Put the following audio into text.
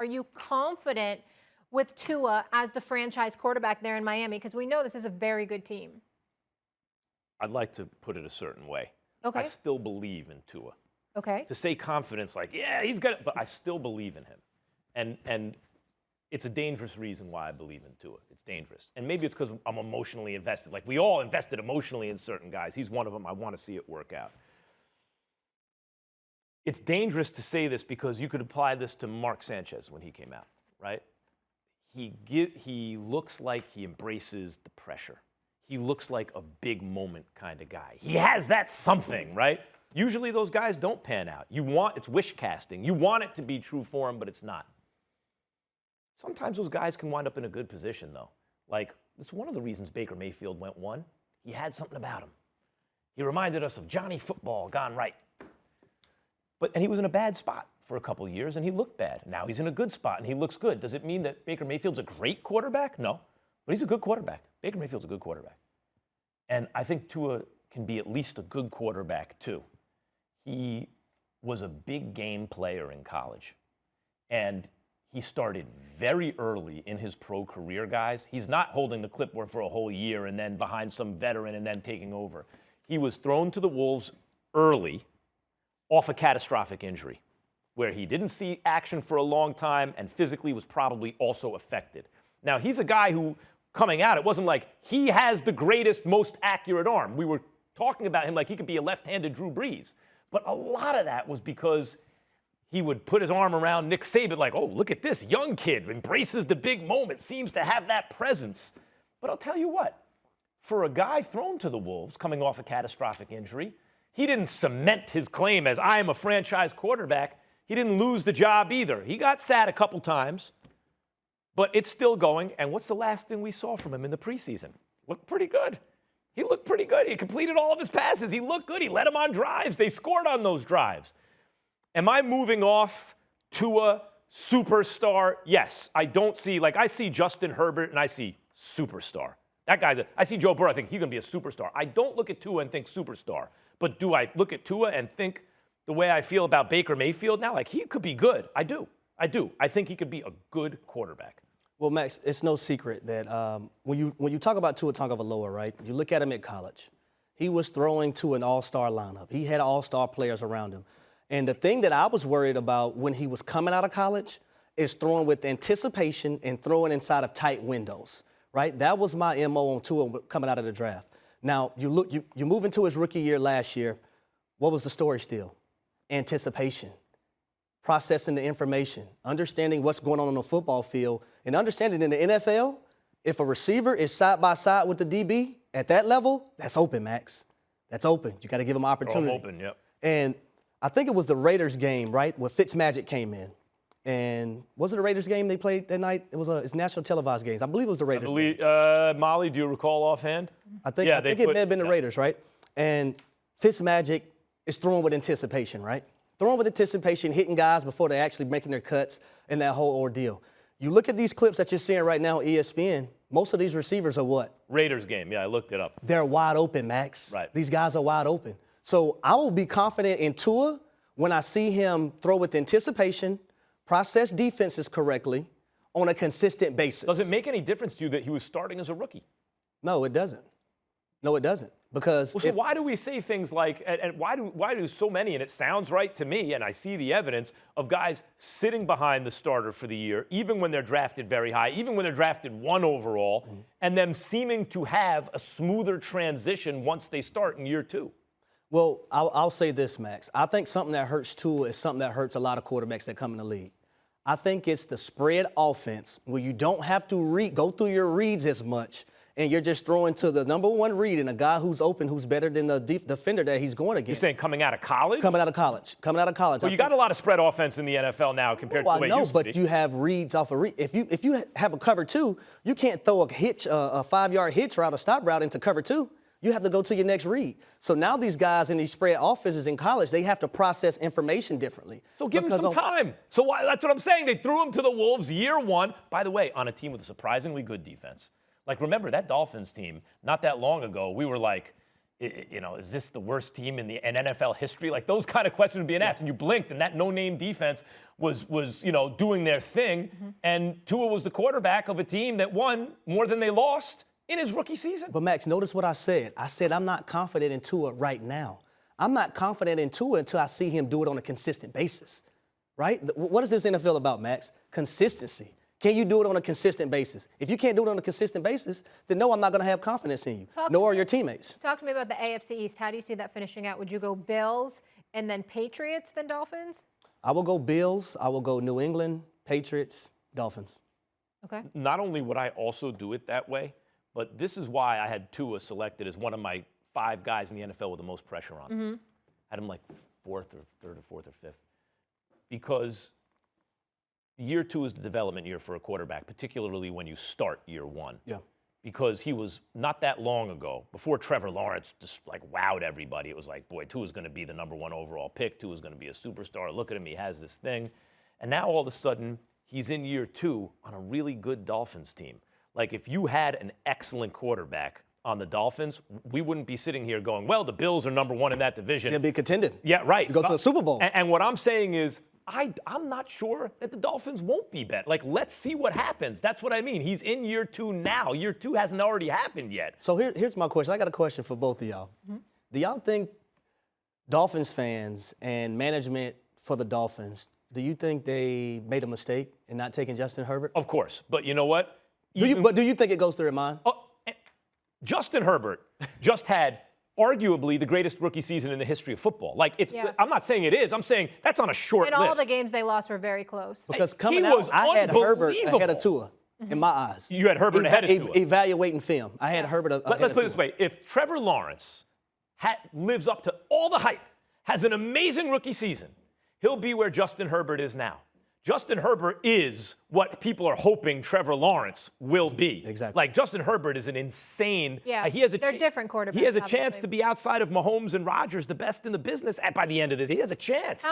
Are you confident with Tua as the franchise quarterback there in Miami? Because we know this is a very good team. I'd like to put it a certain way. Okay. I still believe in Tua. Okay. To say confidence like, yeah, he's got it, but I still believe in him. And it's a dangerous reason why I believe in Tua. It's dangerous. And maybe it's because I'm emotionally invested. Like we all invested emotionally in certain guys. He's one of them. I want to see it work out. It's dangerous to say this because you could apply this to Mark Sanchez when he came out, right? He looks like he embraces the pressure. He looks like a big moment kind of guy. He has that something, right? Usually those guys don't pan out. It's wish casting. You want it to be true for him, but it's not. Sometimes those guys can wind up in a good position, though. Like, it's one of the reasons Baker Mayfield went one. He had something about him. He reminded us of Johnny Football gone right. And he was in a bad spot for a couple of years, and he looked bad. Now he's in a good spot, and he looks good. Does it mean that Baker Mayfield's a great quarterback? No. But he's a good quarterback. Baker Mayfield's a good quarterback. And I think Tua can be at least a good quarterback, too. He was a big game player in college. And he started very early in his pro career, guys. He's not holding the clipboard for a whole year and then behind some veteran and then taking over. He was thrown to the Wolves early off a catastrophic injury where he didn't see action for a long time and physically was probably also affected. Now, he's a guy who, coming out, it wasn't like he has the greatest, most accurate arm. We were talking about him like he could be a left-handed Drew Brees. But a lot of that was because he would put his arm around Nick Saban like, oh, look at this young kid, embraces the big moment, seems to have that presence. But I'll tell you what, for a guy thrown to the Wolves coming off a catastrophic injury, he didn't cement his claim as I am a franchise quarterback. He didn't lose the job either. He got sat a couple times, but it's still going. And what's the last thing we saw from him in the preseason? Looked pretty good. He looked pretty good. He completed all of his passes. He looked good. He led them on drives. They scored on those drives. Am I moving off Tua, superstar? Yes. I don't see, like I see Justin Herbert and I see superstar. I see Joe Burrow, I think he's going to be a superstar. I don't look at Tua and think superstar. But do I look at Tua and think the way I feel about Baker Mayfield now? Like, he could be good. I do. I think he could be a good quarterback. Well, Max, it's no secret that when you talk about Tua Tagovailoa, right, you look at him at college. He was throwing to an all-star lineup. He had all-star players around him. And the thing that I was worried about when he was coming out of college is throwing with anticipation and throwing inside of tight windows, right? That was my MO on Tua coming out of the draft. Now, you move into his rookie year last year. What was the story still? Anticipation, processing the information, understanding what's going on the football field, and understanding in the NFL, if a receiver is side by side with the DB at that level, that's open, Max. That's open. You got to give him opportunity. Open, yep. And I think it was the Raiders game, right, where Fitzmagic came in. And was it the Raiders game they played that night? It's national televised games. I believe it was the Raiders game. Molly, do you recall offhand? I think it may have been the Raiders, right? And Fitzmagic is throwing with anticipation, right? Throwing with anticipation, hitting guys before they're actually making their cuts and that whole ordeal. You look at these clips that you're seeing right now on ESPN, most of these receivers are what? Raiders game, yeah, I looked it up. They're wide open, Max. Right. These guys are wide open. So I will be confident in Tua when I see him throw with anticipation, process defenses correctly on a consistent basis. Does it make any difference to you that he was starting as a rookie? No, it doesn't. No, it doesn't. Because so why do we say things like, and why do so many, and it sounds right to me, and I see the evidence of guys sitting behind the starter for the year, even when they're drafted very high, even when they're drafted 1 overall, and them seeming to have a smoother transition once they start in year 2? Well, I'll say this, Max. I think something that hurts Tua is something that hurts a lot of quarterbacks that come in the league. I think it's the spread offense where you don't have to go through your reads as much, and you're just throwing to the number one read and a guy who's open, who's better than the defender that he's going against. You're saying coming out of college? Coming out of college. Well, you got a lot of spread offense in the NFL now compared to the way it used to be. But you have reads off a read. If you have a cover 2, you can't throw a hitch, a 5-yard hitch route, a stop route into cover 2. You have to go to your next read. So now these guys in these spread offenses in college, they have to process information differently. So give them some time. That's what I'm saying. They threw him to the Wolves year 1, by the way, on a team with a surprisingly good defense. Like, remember, that Dolphins team, not that long ago, we were like, is this the worst team in NFL history? Like those kind of questions being asked, and you blinked, and that no-name defense was doing their thing, and Tua was the quarterback of a team that won more than they lost in his rookie season. But Max, notice what I said. I said I'm not confident in Tua right now. I'm not confident in Tua until I see him do it on a consistent basis, right? What is this NFL about, Max? Consistency. Can you do it on a consistent basis? If you can't do it on a consistent basis, then no, I'm not going to have confidence in you, nor are your teammates. Talk to me about the AFC East. How do you see that finishing out? Would you go Bills and then Patriots, then Dolphins? I will go Bills. I will go New England, Patriots, Dolphins. Okay. Not only would I also do it that way, but this is why I had Tua selected as one of my 5 guys in the NFL with the most pressure on him. Had him like 4th or 3rd or 4th or 5th. Because year 2 is the development year for a quarterback, particularly when you start year 1. Yeah. Because he was not that long ago, before Trevor Lawrence just like wowed everybody. It was like, boy, Tua's going to be the number 1 overall pick. Tua's going to be a superstar. Look at him. He has this thing. And now all of a sudden, he's in year 2 on a really good Dolphins team. Like if you had an excellent quarterback on the Dolphins, we wouldn't be sitting here going, well, the Bills are number 1 in that division. They'll be contending. Yeah, right. To go to the Super Bowl. And what I'm saying is, I'm not sure that the Dolphins won't be better. Like, let's see what happens. That's what I mean. He's in year 2 now. Year 2 hasn't already happened yet. So here's my question. I got a question for both of y'all. Do y'all think Dolphins fans and management for the Dolphins, do you think they made a mistake in not taking Justin Herbert? Of course. But you know what? Do you think it goes through their mind? Justin Herbert just had arguably the greatest rookie season in the history of football. Like, I'm not saying it is. I'm saying that's on a short list. And all the games they lost were very close. Because coming out, I had Herbert ahead of Tua in my eyes. You had Herbert ahead of Tua. Evaluating film. I had Herbert ahead of Tua. Let's put it this way. If Trevor Lawrence lives up to all the hype, has an amazing rookie season, he'll be where Justin Herbert is now. Justin Herbert is what people are hoping Trevor Lawrence will be. Exactly. Like, Justin Herbert is an insane. Yeah, they're different quarterbacks. He has a chance obviously. to be outside of Mahomes and Rodgers, the best in the business by the end of this. He has a chance.